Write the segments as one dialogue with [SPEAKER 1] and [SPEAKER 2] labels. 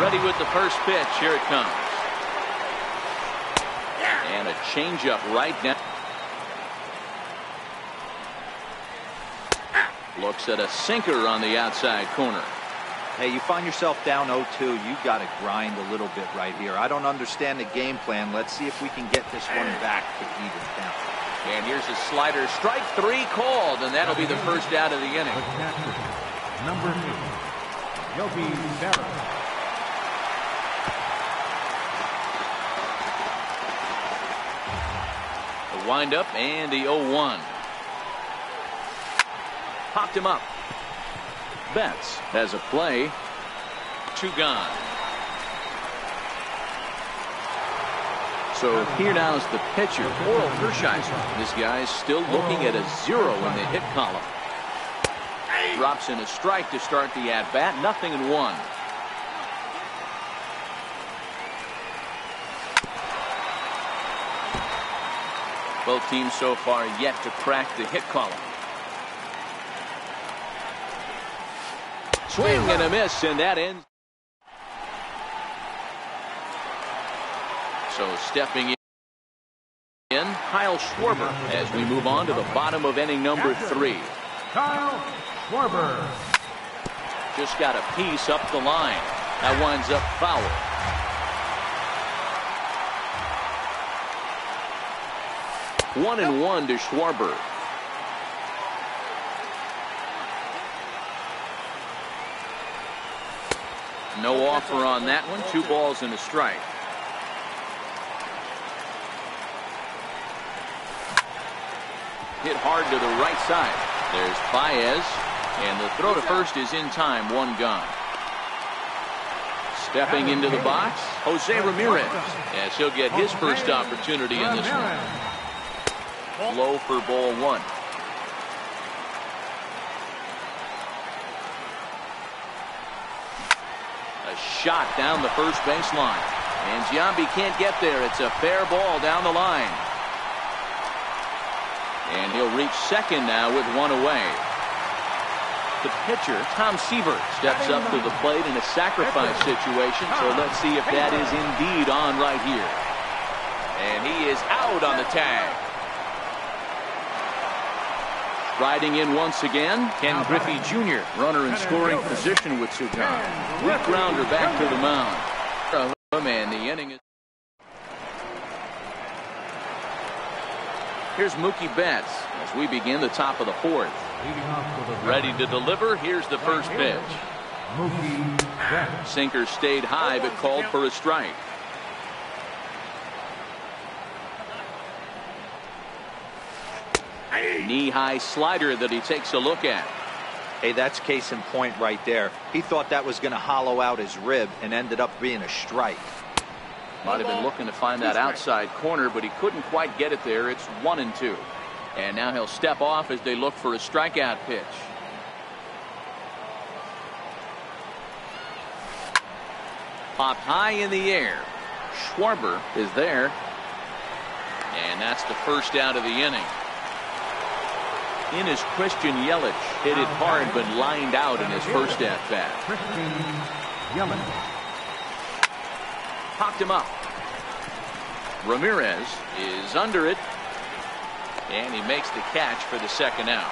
[SPEAKER 1] Ready with the first pitch. Here it comes. And a changeup right now. Looks at a sinker on the outside corner.
[SPEAKER 2] Hey, you find yourself down 0-2. You got to grind a little bit right here. I don't understand the game plan. Let's see if we can get this one back to even count.
[SPEAKER 1] And here's a slider. Strike 3 called, and that'll be the first out of the inning.
[SPEAKER 3] Number 2, Yogi Berra.
[SPEAKER 1] The windup and the 0-1. Popped him up. Betts has a play. 2 gone. So here now is the pitcher, Oral Hershiser. This guy's still looking at a 0 in the hit column. Drops in a strike to start the at-bat. 0-1. Both teams so far yet to crack the hit column. Swing and a miss, and that ends. So stepping in, Kyle Schwarber as we move on to the bottom of inning number 3.
[SPEAKER 3] Kyle Schwarber.
[SPEAKER 1] Just got a piece up the line. That winds up foul. One and one to Schwarber. No offer on that one. 2 balls and a strike. Hit hard to the right side. There's Baez, and the throw to first is in time. 1 gone. Stepping into the box, Jose Ramirez, as he'll get his first opportunity in this one. Low for ball 1. A shot down the first baseline. And Giambi can't get there. It's a fair ball down the line. And he'll reach second now with 1 away. The pitcher, Tom Seaver, steps up to the plate in a sacrifice situation. So let's see if that is indeed on right here. And he is out on the tag. Riding in once again, Ken Griffey Jr., runner in scoring position with Sugan. Weak grounder back to the mound. And the inning is. Here's Mookie Betts as we begin the top of the 4th. Ready to deliver. Here's the first pitch.
[SPEAKER 3] Mookie Betts.
[SPEAKER 1] Sinker stayed high but called for a strike. Knee-high slider that he takes a look at.
[SPEAKER 2] Hey, that's case in point right there. He thought that was going to hollow out his rib and ended up being a strike.
[SPEAKER 1] Might have been looking to find that outside corner, but he couldn't quite get it there. It's 1-2. And now he'll step off as they look for a strikeout pitch. Popped high in the air. Schwarber is there. And that's the first out of the inning. In is Christian Yelich. Hit it hard but lined out in his first at-bat.
[SPEAKER 3] Christian Yelich.
[SPEAKER 1] Popped him up. Ramirez is under it. And he makes the catch for the second out.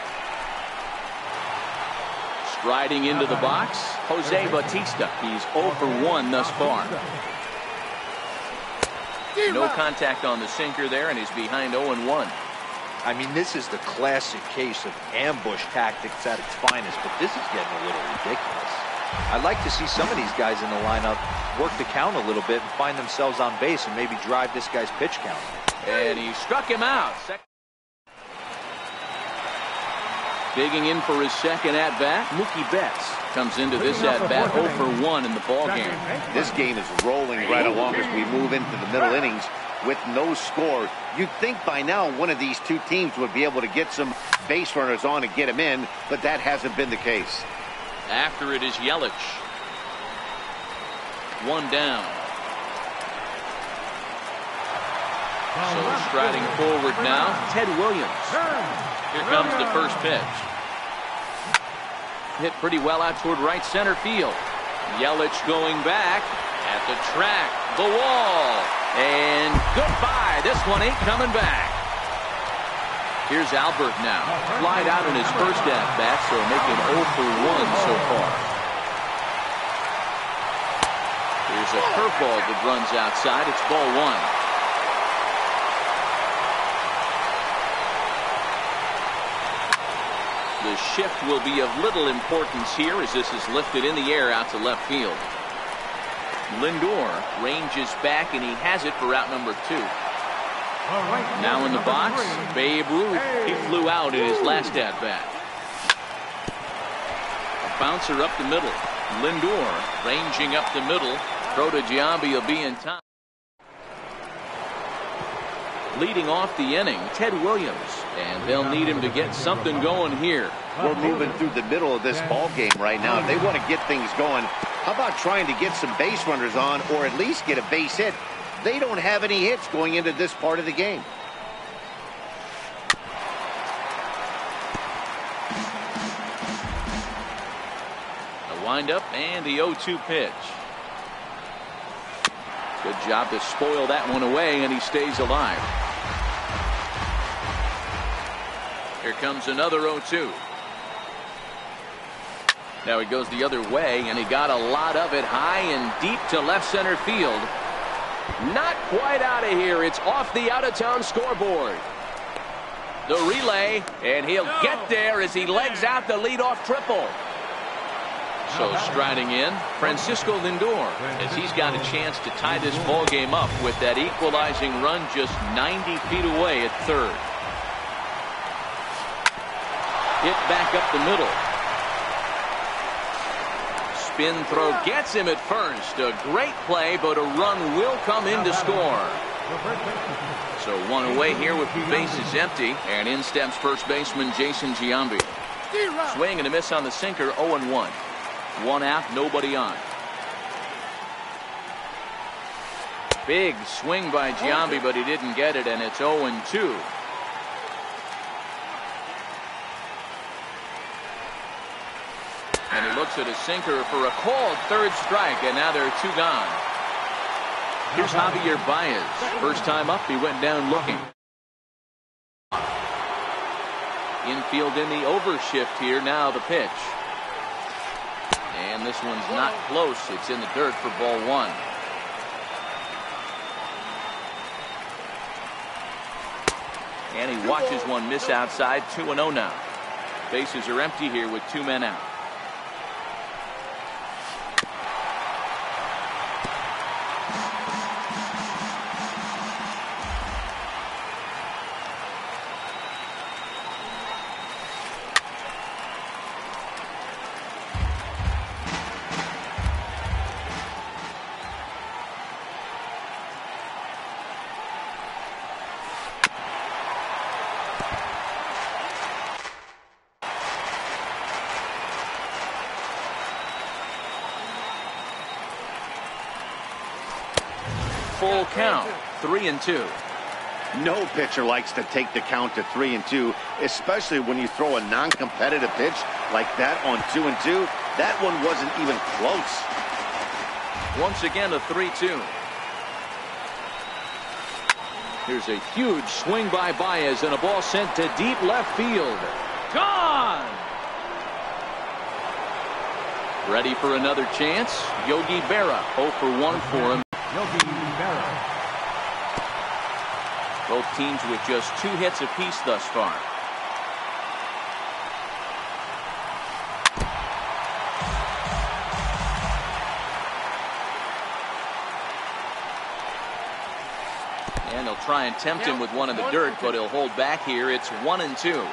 [SPEAKER 1] Striding into the box, Jose Bautista. He's 0 for 1 thus far. No contact on the sinker there, and he's behind 0-1.
[SPEAKER 2] I mean, this is the classic case of ambush tactics at its finest, but this is getting a little ridiculous. I'd like to see some of these guys in the lineup work the count a little bit and find themselves on base and maybe drive this guy's pitch count.
[SPEAKER 1] And he struck him out. Digging in for his second at-bat, Mookie Betts comes into this at-bat 0 for 1 in the ballgame.
[SPEAKER 4] This game is rolling right along as we move into the middle innings with no score. You'd think by now one of these two teams would be able to get some base runners on and get him in, but that hasn't been the case.
[SPEAKER 1] After it is Yelich. 1 down. So striding forward now, Ted Williams. Here comes the first pitch. Hit pretty well out toward right center field. Yelich going back at the track, the wall, and goodbye. This one ain't coming back. Here's Albert now. Flied out in his first at-bat, so making 0 for 1 so far. Here's a curveball that runs outside. It's ball 1. The shift will be of little importance here as this is lifted in the air out to left field. Lindor ranges back, and he has it for out number 2. Now in the box, Babe Ruth. He flew out in his last at-bat. A bouncer up the middle. Lindor ranging up the middle. Throw to Giambi will be in time. Leading off the inning, Ted Williams, and they'll need him to get something going here.
[SPEAKER 4] We're moving through the middle of this ball game right now. If they want to get things going, how about trying to get some base runners on, or at least get a base hit? They don't have any hits going into this part of the game.
[SPEAKER 1] The windup and the 0-2 pitch. Good job to spoil that one away, and he stays alive. Here comes another 0-2. Now he goes the other way, and he got a lot of it high and deep to left center field. Not quite out of here. It's off the out-of-town scoreboard. The relay, and he'll get there as he legs out the leadoff triple. So striding in, Francisco Lindor, as he's got a chance to tie this ball game up with that equalizing run just 90 feet away at third. Hit back up the middle. Spin throw gets him at first. A great play, but a run will come in to score. So one away here with the bases empty, and in steps first baseman Jason Giambi. Swing and a miss on the sinker, 0-1. One out, nobody on. Big swing by Giambi, but he didn't get it, and it's 0-2. And he looks at a sinker for a called third strike, and now there are 2 gone. Here's Javier Baez. First time up, he went down looking. Infield in the overshift here, now the pitch. And this one's not close. It's in the dirt for ball 1. And he watches one miss outside. 2-0 now. Bases are empty here with 2 men out. Full count, 3-2.
[SPEAKER 4] No pitcher likes to take the count to 3-2, especially when you throw a non-competitive pitch like that on 2-2. That one wasn't even close.
[SPEAKER 1] Once again, a 3-2. Here's a huge swing by Baez, and a ball sent to deep left field. Gone! Ready for another chance? Yogi Berra, 0 for 1 for him.
[SPEAKER 3] Yogi Berra.
[SPEAKER 1] Both teams with just 2 hits apiece thus far. And they'll try and tempt him with one in the dirt, but he'll hold back here. It's 1-2.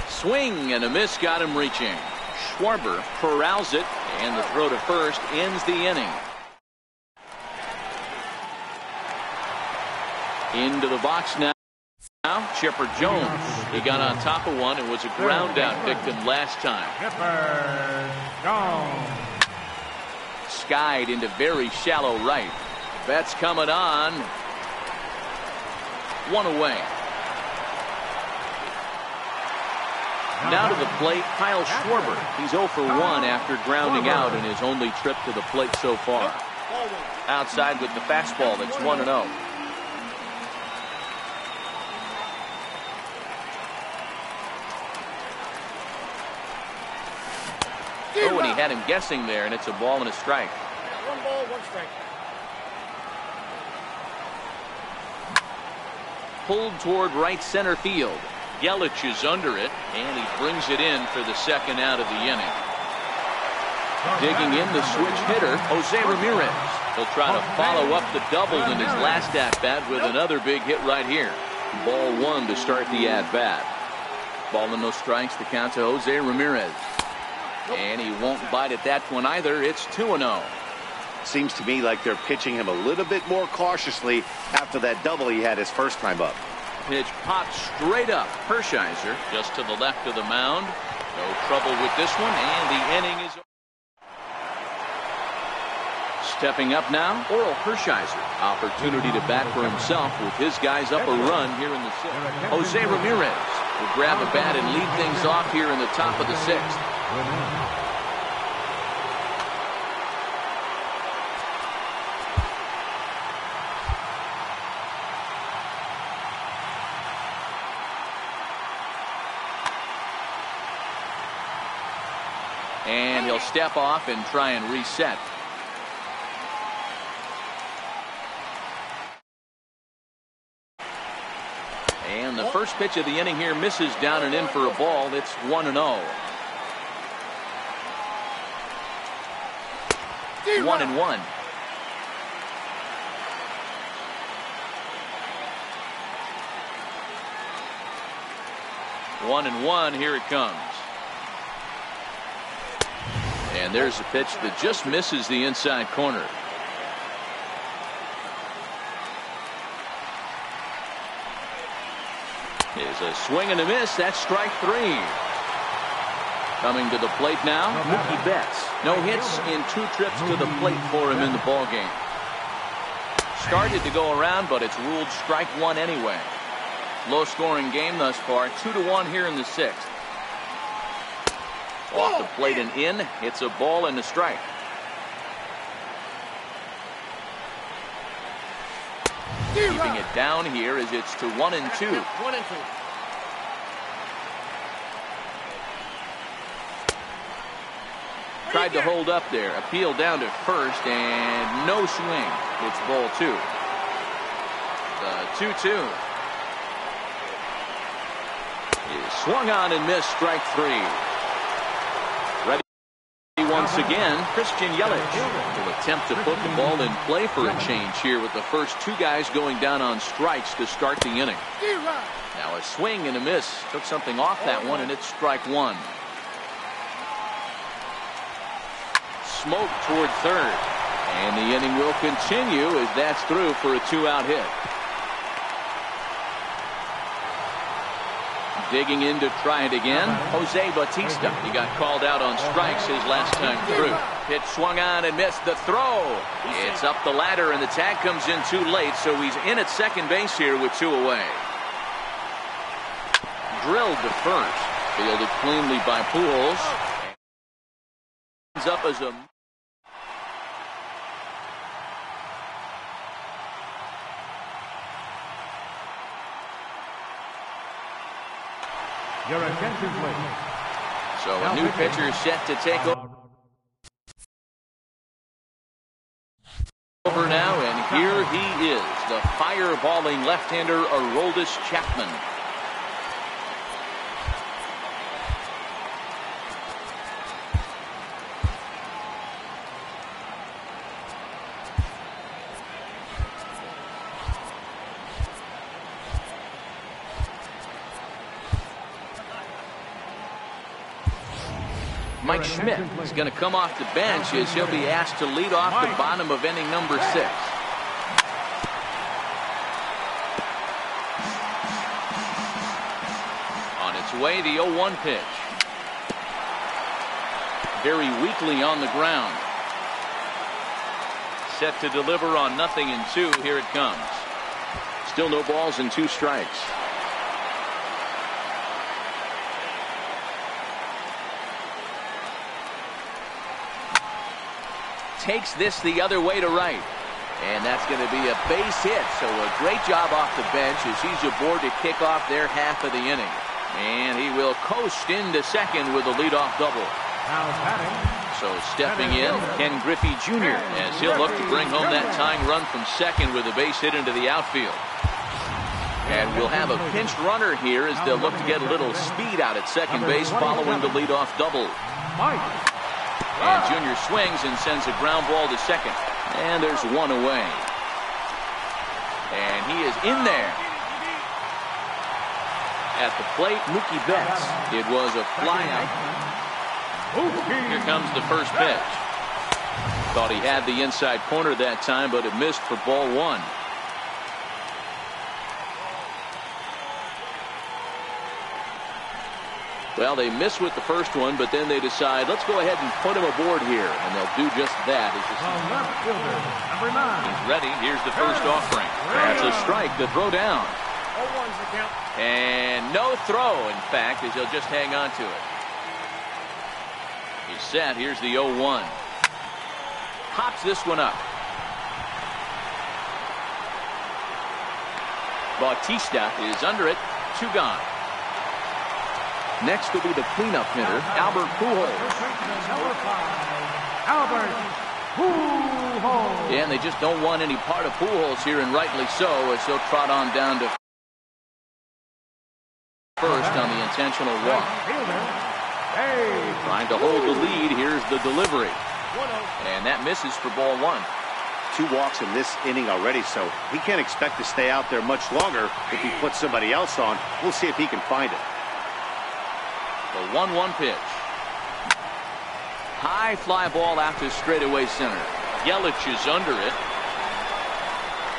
[SPEAKER 1] Swing and a miss got him reaching. Schwarber corrals it, and the throw to first ends the inning. Into the box now. Chipper Jones. He got on top of one and was a ground out victim last time.
[SPEAKER 3] Chipper Jones.
[SPEAKER 1] Skied into very shallow right. Betts coming on. One away. Now to the plate, Kyle Schwarber. He's 0 for 1 after grounding out in his only trip to the plate so far. Outside with the fastball, that's 1-0. Oh, and he had him guessing there, and it's a ball and a strike.
[SPEAKER 5] 1 ball, 1 strike.
[SPEAKER 1] Pulled toward right center field. Yelich is under it, and he brings it in for the second out of the inning. Digging in the switch hitter, Jose Ramirez. He'll try to follow up the double in his last at-bat with another big hit right here. Ball 1 to start the at-bat. Ball and no strikes, the count to Jose Ramirez. And he won't bite at that one either. It's 2-0.
[SPEAKER 4] Seems to me like they're pitching him a little bit more cautiously after that double he had his first time up.
[SPEAKER 1] Pitch popped straight up. Hershiser just to the left of the mound. No trouble with this one, and the inning is over. Stepping up now, Oral Hershiser. Opportunity to bat for himself with his guys up a run here in the 6th. Jose Ramirez will grab a bat and lead things off here in the top of the 6th. And he'll step off and try and reset. And the first pitch of the inning here misses down and in for a ball. It's 1-0. 1-1. One and one. Here it comes. And there's a pitch that just misses the inside corner. Is a swing and a miss. That's strike 3. Coming to the plate now, Mookie Betts. No hits in 2 trips to the plate for him in the ballgame. Started to go around, but it's ruled strike 1 anyway. Low-scoring game thus far, 2-1 here in the 6th. Off the plate and in. It's a ball and a strike. Keeping it down here as it's to 1-2.
[SPEAKER 5] 1-2.
[SPEAKER 1] Tried to hold up there. Appeal down to first and no swing. It's ball 2. The 2-2. Is swung on and missed. Strike 3. Ready once again. Christian Yelich will attempt to put the ball in play for a change here with the first 2 guys going down on strikes to start the inning. Now a swing and a miss. Took something off that one, and it's strike 1. Smoke toward third. And the inning will continue as that's through for a 2-out hit. Digging in to try it again, Jose Bautista. He got called out on strikes his last time through. Pitch swung on and missed. The throw. It's up the ladder, and the tag comes in too late, so he's in at second base here with 2 away. Drilled to first. Fielded cleanly by Pujols. Ends up as a...
[SPEAKER 3] Your attention, please.
[SPEAKER 1] So a new pitcher set to take over now, and here he is, the fireballing left-hander Aroldis Chapman. Mike Schmidt is going to come off the bench as he'll be asked to lead off the bottom of inning number 6. On its way, the 0-1 pitch. Very weakly on the ground. Set to deliver on 0-2. Here it comes. Still no balls and 2 strikes. takes this the other way to right. And that's going to be a base hit. So a great job off the bench as he's aboard to kick off their half of the inning. And he will coast into second with a leadoff double.
[SPEAKER 3] Now batting.
[SPEAKER 1] So stepping in, Ken Griffey Jr. as he'll look to bring home that tying run from second with a base hit into the outfield. And we'll have a pinch runner here as they'll look to get a little speed out at second base following the leadoff double. And Jr. swings and sends a ground ball to second. And there's one away. And he is in there. At the plate, Mookie Betts. It was a fly out. Here comes the first pitch. Thought he had the inside corner that time, but it missed for ball one. Well, they miss with the first one, but then they decide, let's go ahead and put him aboard here. And they'll do just that.
[SPEAKER 3] Left fielder, number 9.
[SPEAKER 1] He's ready. Here's the first offering. That's a strike to throw down.
[SPEAKER 5] 0-1's the count.
[SPEAKER 1] And no throw, in fact, as he'll just hang on to it. He's set. Here's the 0-1. Hops this one up. Bautista is under it. 2 gone. Next will be the cleanup hitter, Albert Pujols.
[SPEAKER 3] Number 5, Albert Pujols.
[SPEAKER 1] Yeah, and they just don't want any part of Pujols here, and rightly so, as he'll trot on down to first on the intentional walk. Trying to hold the lead. Here's the delivery.
[SPEAKER 5] 1-0.
[SPEAKER 1] And that misses for ball one.
[SPEAKER 4] 2 walks in this inning already, so he can't expect to stay out there much longer if he puts somebody else on. We'll see if he can find it.
[SPEAKER 1] The 1-1 pitch. High fly ball out to straightaway center. Yelich is under it.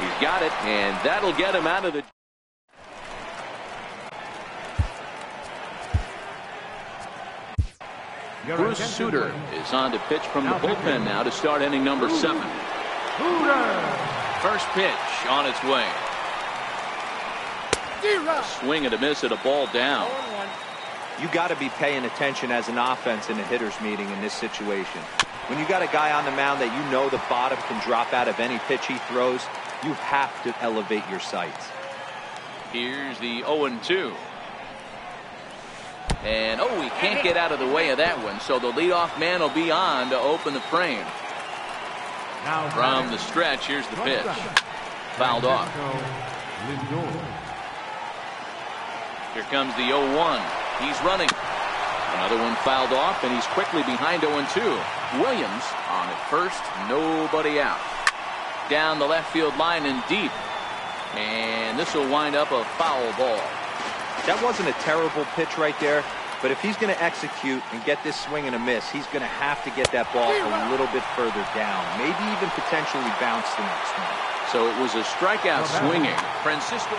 [SPEAKER 1] He's got it, and that'll get him out of the... Bruce Sutter is on to pitch from the bullpen now to start inning number 7. First pitch on its way. Swing and a miss at a ball down.
[SPEAKER 5] 0-1.
[SPEAKER 2] You got to be paying attention as an offense in a hitter's meeting in this situation. When you got a guy on the mound that you know the bottom can drop out of any pitch he throws, you have to elevate your sights.
[SPEAKER 1] Here's the 0-2. And he can't get out of the way of that one, so the leadoff man will be on to open the frame. From the stretch, here's the pitch. Fouled off. Here comes the 0-1. He's running. Another one fouled off, and he's quickly behind 0-2. Williams on at first, nobody out. Down the left field line and deep. And this will wind up a foul ball.
[SPEAKER 2] That wasn't a terrible pitch right there, but if he's going to execute and get this swing and a miss, he's going to have to get that ball a little bit further down, maybe even potentially bounce the next one.
[SPEAKER 1] So it was a strikeout swinging. Francisco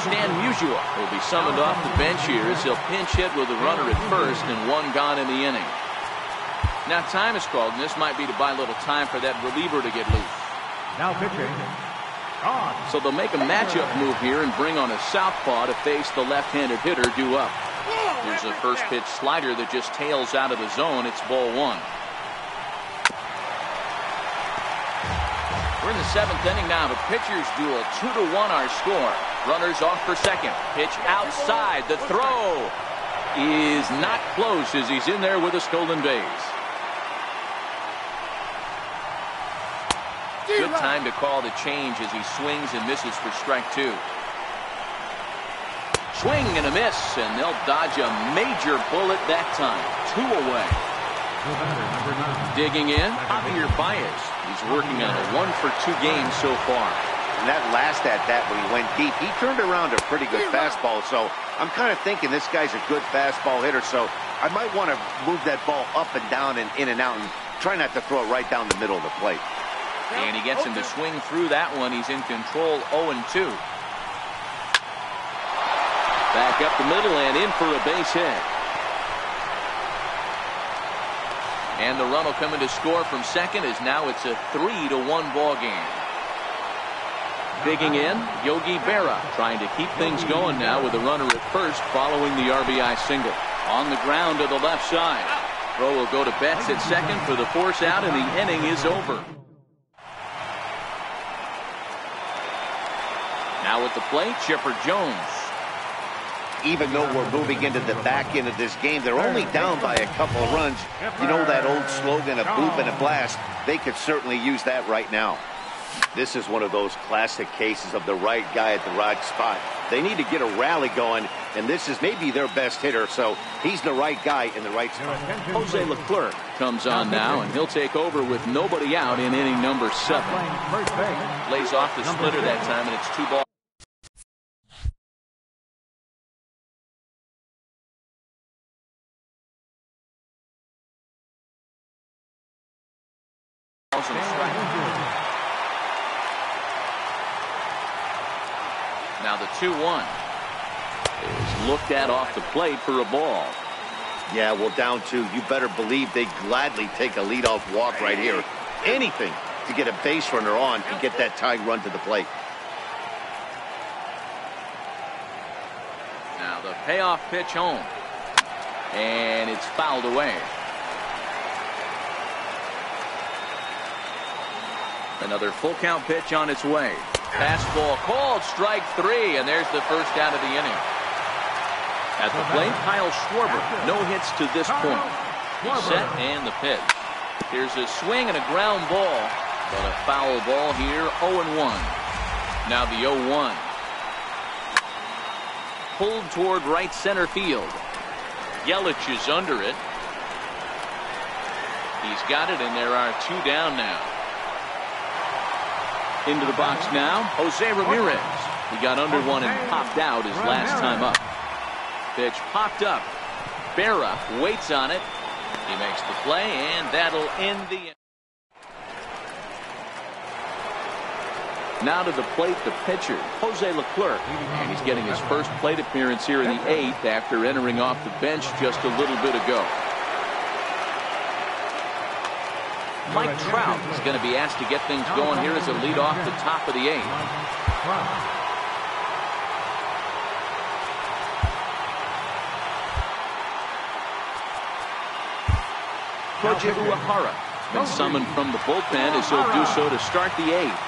[SPEAKER 1] Stan Musial will be summoned off the bench here as he'll pinch hit with a runner at first and 1 gone in the inning. Now time is called, and this might be to buy a little time for that reliever to get loose.
[SPEAKER 3] Now pitching.
[SPEAKER 1] So they'll make a matchup move here and bring on a southpaw to face the left-handed hitter due up. Here's a first pitch slider that just tails out of the zone. It's ball 1. We're in the 7th inning now. The pitcher's duel. 2-1 our score. Runners off for second. Pitch outside. The throw is not close as he's in there with a stolen base. Good time to call the change as he swings and misses for strike 2. Swing and a miss, and they'll dodge a major bullet that time. 2 away. Digging in, Javier Baez. He's working on a 1-for-2 game so far.
[SPEAKER 4] And that last at-bat when he went deep, he turned around a pretty good fastball. So I'm kind of thinking this guy's a good fastball hitter. So I might want to move that ball up and down and in and out and try not to throw it right down the middle of the plate.
[SPEAKER 1] And he gets him to swing through that one. He's in control. 0-2. Back up the middle and in for a base hit. And the run will come in to score from second as now it's a 3-1 ball game. Digging in, Yogi Berra trying to keep things going now with a runner at first following the RBI single. On the ground to the left side. Throw will go to Betts at second for the force out, and the inning is over. Now at the plate, Chipper Jones.
[SPEAKER 4] Even though we're moving into the back end of this game, they're only down by a couple of runs. You know that old slogan, a boom and a blast? They could certainly use that right now. This is one of those classic cases of the right guy at the right spot. They need to get a rally going, and this is maybe their best hitter, so he's the right guy in the right spot.
[SPEAKER 1] Jose Leclerc comes on now, and he'll take over with nobody out in inning number 7. Lays off the splitter that time, and it's 2 balls. Now the 2-1 is looked at off the plate for a ball.
[SPEAKER 4] Yeah, well, down 2, you better believe they'd gladly take a leadoff walk right here. Anything to get a base runner on to get that tying run to the plate.
[SPEAKER 1] Now the payoff pitch home, and it's fouled away. Another full count pitch on its way. Fastball called, strike 3, and there's the first out of the inning. At the plate, Kyle Schwarber, no hits to this point. He's set, and the pitch. Here's a swing and a ground ball, but a foul ball here, 0-1. Now the 0-1. Pulled toward right center field. Yelich is under it. He's got it, and there are 2 down now. Into the box now, Jose Ramirez. He got under one and popped out his last time up. Pitch popped up. Berra waits on it. He makes the play, and that'll end the inning. Now to the plate, the pitcher, Jose Leclerc. And he's getting his first plate appearance here in the 8th after entering off the bench just a little bit ago. Mike Trout is going to be asked to get things going here as a lead off the top of the 8th. Koji Uehara has been summoned from the bullpen as he'll do so to start the 8th.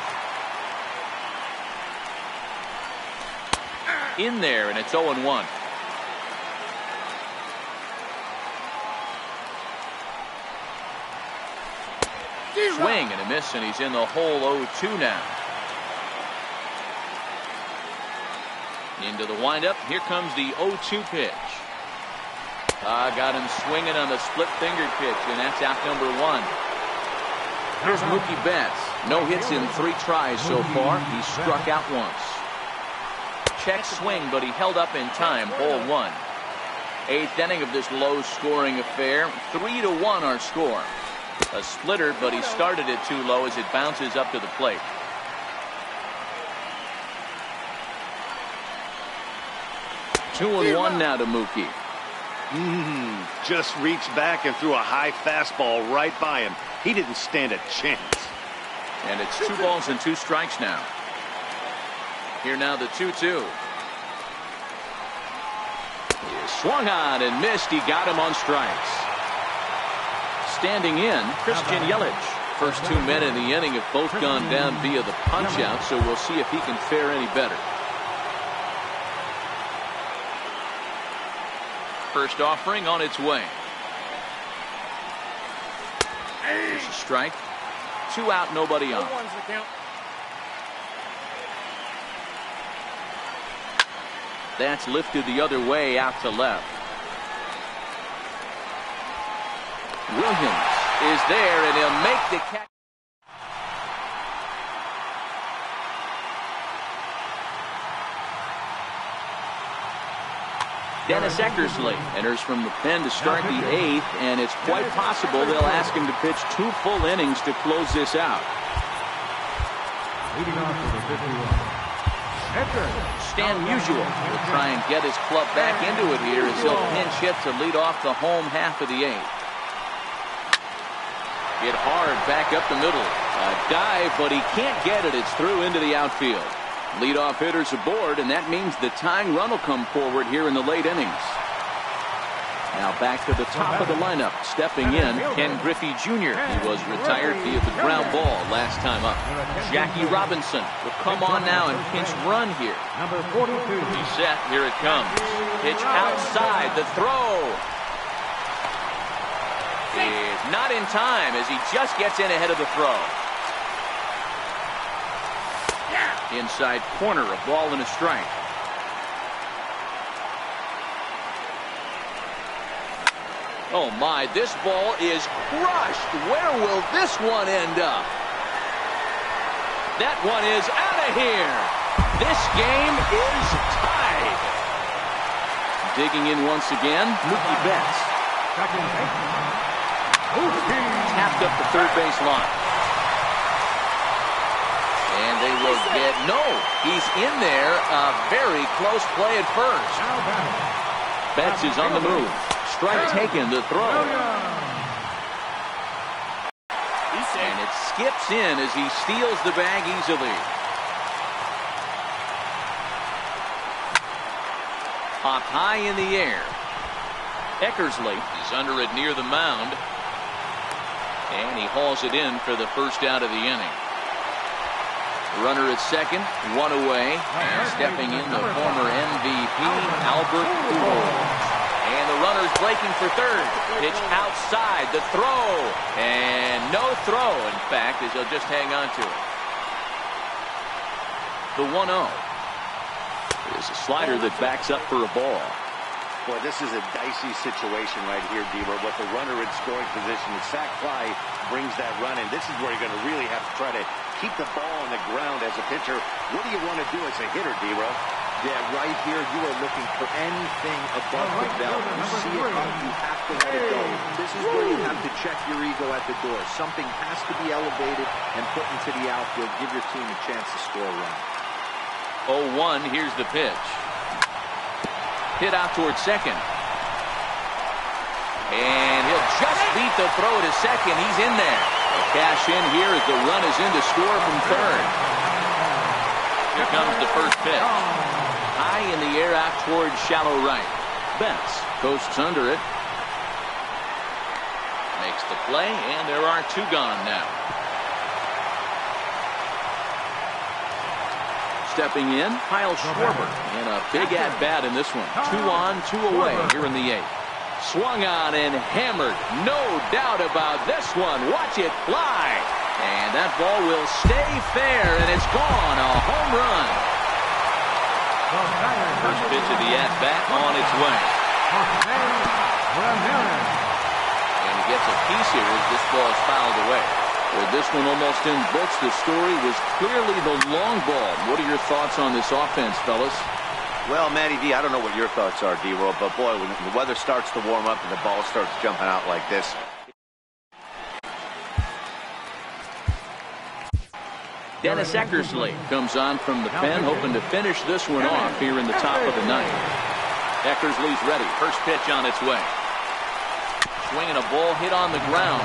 [SPEAKER 1] In there, and it's 0-1. Swing and a miss, and he's in the hole. 0-2 now. Into the windup. Here comes the 0-2 pitch. Got him swinging on the split-fingered pitch, and that's out number 1. Here's Mookie Betts. No hits in 3 tries so far. He struck out once. Check swing, but he held up in time. Ball 1. 8th inning of this low-scoring affair. 3-1 our score. A splitter, but he started it too low as it bounces up to the plate. Two and one now to Mookie.
[SPEAKER 4] Just reached back and threw a high fastball right by him. He didn't stand a chance.
[SPEAKER 1] And it's 2 balls and 2 strikes now. Here now the 2-2. He swung on and missed. He got him on strikes. Standing in, Christian Yelich. First 2 men in the inning have both gone down via the punch out, so we'll see if he can fare any better. First offering on its way. Here's a strike. 2 out, nobody on. That's lifted the other way out to left. Williams is there, and he'll make the catch. Dennis Eckersley enters from the pen to start the 8th, and it's quite possible they'll ask him to pitch 2 full innings to close this out.
[SPEAKER 3] Leading off for the 51.
[SPEAKER 1] Stan Musial will try and get his club back into it here as he'll pinch hit to lead off the home half of the 8th. Hit hard back up the middle. A dive, but he can't get it. It's through into the outfield. Leadoff hitters aboard, and that means the tying run will come forward here in the late innings. Now back to the top of the lineup. Stepping in, Ken Griffey Jr. He was retired via the ground ball last time up. Jackie Robinson will come on now and pinch run here.
[SPEAKER 3] Number 42.
[SPEAKER 1] He's set. Here it comes. Pitch outside. The throw is not in time as he just gets in ahead of the throw. Inside corner, a ball and a strike. Oh my, this ball is crushed. Where will this one end up? That one is out of here. This game is tied. Digging in once again, Mookie Betts.
[SPEAKER 3] Second baseman.
[SPEAKER 1] Tapped up the third base line. And they will get, no, he's in there. A very close play at first.
[SPEAKER 3] Now batting.
[SPEAKER 1] Betts is on the move. Strike taken to throw. And it skips in as he steals the bag easily. Popped high in the air. Eckersley is under it near the mound. And he hauls it in for the first out of the inning. Runner at second, one away. And stepping in, the former MVP, Albert Pujols. And the runner's breaking for third. Pitch outside, the throw. And no throw, in fact, as he'll just hang on to it. The 1-0 is a slider that backs up for a ball.
[SPEAKER 4] Boy, this is a dicey situation right here, Deaver. With the runner in scoring position, the sac fly brings that run in. This is where you're going to really have to try to keep the ball on the ground as a pitcher. What do you want to do as a hitter, Deaver?
[SPEAKER 2] Yeah, right here you are looking for anything above the belt. You see it up, you have to let it go. This is where you have to check your ego at the door. Something has to be elevated and put into the outfield. Give your team a chance to score a run.
[SPEAKER 1] 0-1, here's the pitch. Hit out towards second. And he'll just beat the throw to second. He's in there. A cash in here as the run is in to score from third. Here comes the first pitch. High in the air out towards shallow right. Betts coasts under it. Makes the play, and there are two gone now. Stepping in, Kyle Schwarber. And a big at-bat in this one. 2 on, 2 away here in the 8th. Swung on and hammered. No doubt about this one. Watch it fly. And that ball will stay fair, and it's gone. A home run. First pitch of the at-bat on its way. And he gets a piece here as this ball is fouled away. Well, this one almost in books. The story was clearly the long ball. What are your thoughts on this offense, fellas?
[SPEAKER 4] Well, Matty D, I don't know what your thoughts are, D-Roll, but boy, when the weather starts to warm up and the ball starts jumping out like this.
[SPEAKER 1] Dennis Eckersley comes on from the pen, hoping to finish this one off here in the top of the 9th. Eckersley's ready. First pitch on its way. Swinging a ball hit on the ground.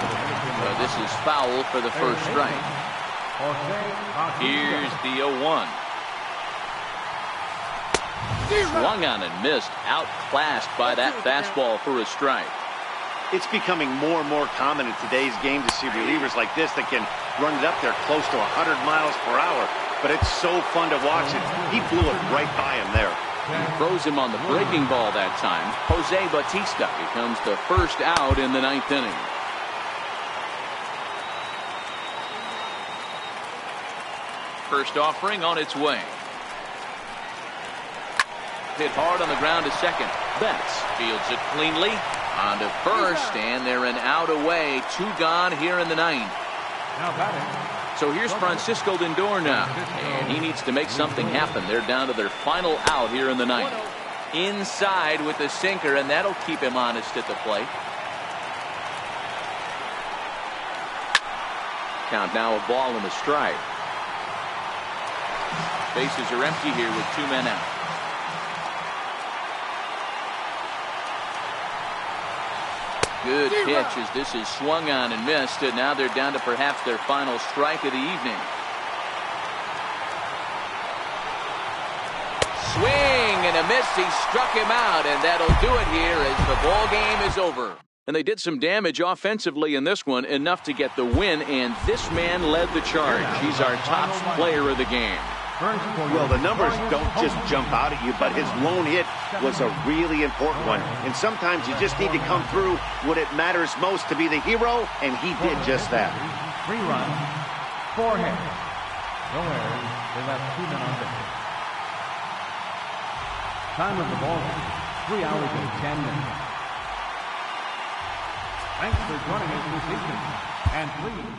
[SPEAKER 1] This is foul for the first strike. Here's the 0-1. Swung on and missed. Outclassed by that fastball for a strike.
[SPEAKER 4] It's becoming more and more common in today's game to see relievers like this that can run it up there close to 100 miles per hour. But it's so fun to watch it. He blew it right by him there.
[SPEAKER 1] He throws him on the breaking ball that time. Jose Bautista becomes the first out in the 9th inning. First offering on its way. Hit hard on the ground to second. Betts fields it cleanly. On to first, and they're an out away. 2 gone here in the 9th. So here's Francisco Lindor now, and he needs to make something happen. They're down to their final out here in the 9th. Inside with the sinker, and that'll keep him honest at the plate. Count now a ball and a strike. Bases are empty here with 2 men out. Good pitch as this is swung on and missed, and now they're down to perhaps their final strike of the evening. Swing and a miss. He struck him out, and that'll do it here as the ball game is over. And they did some damage offensively in this one, enough to get the win, and this man led the charge. He's our top player of the game.
[SPEAKER 4] Well, the numbers don't just jump out at you, but his lone hit was a really important one. And sometimes you just need to come through when it matters most to be the hero, and he did just that.
[SPEAKER 3] 3 runs, 4 hits. No errors. They left 2 men on base. Time of the ball game, 3 hours and 10 minutes. Thanks for joining us this evening, and please